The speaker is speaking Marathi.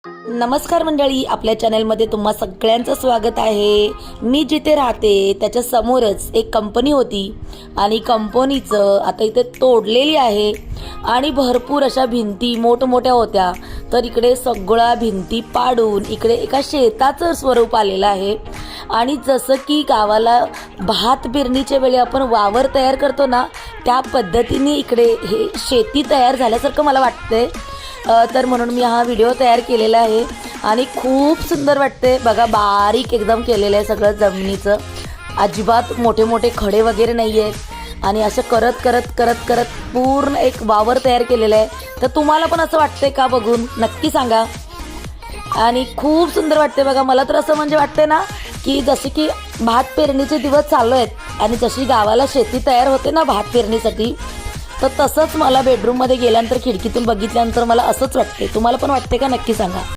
नमस्कार मंडळी, आपल्या चॅनलमध्ये तुम्हा सगळ्यांचं स्वागत आहे। मी जिथे राहते त्याच्या समोरच एक कंपनी होती आणि कंपनीचं आता इथे तोडलेली आहे आणि भरपूर अशा भिंती मोठमोठ्या होत्या, तर इकडे सगळ्या भिंती पाडून इकडे एका शेताचं स्वरूप आलेलं आहे। आणि जसं की गावाला भात पेरणीच्या वेळी आपण वावर तयार करतो ना, त्या पद्धतीने इकडे हे शेती तयार झाल्यासारखं मला वाटतंय। तर म्हणून मी हा व्हिडिओ तयार केलेला आहे आणि खूप सुंदर वाटते बघा। बारीक एकदम केलेलं आहे सगळं जमिनीचं, अजिबात मोठे मोठे खडे वगैरे नाही आहेत आणि असं करत करत करत करत पूर्ण एक वावर तयार केलेलं आहे। तर तुम्हाला पण असं वाटतंय का बघून नक्की सांगा। आणि खूप सुंदर वाटते बघा। मला तर असं म्हणजे वाटते ना की जसे की भात पेरणीचे दिवस चालू आहेत आणि जशी गावाला शेती तयार होते ना भात पेरणीसाठी, तर तसंच मला बेडरूममध्ये गेल्यानंतर खिडकीतून बघितल्यानंतर मला असंच वाटते। तुम्हाला पण वाटते का नक्की सांगा।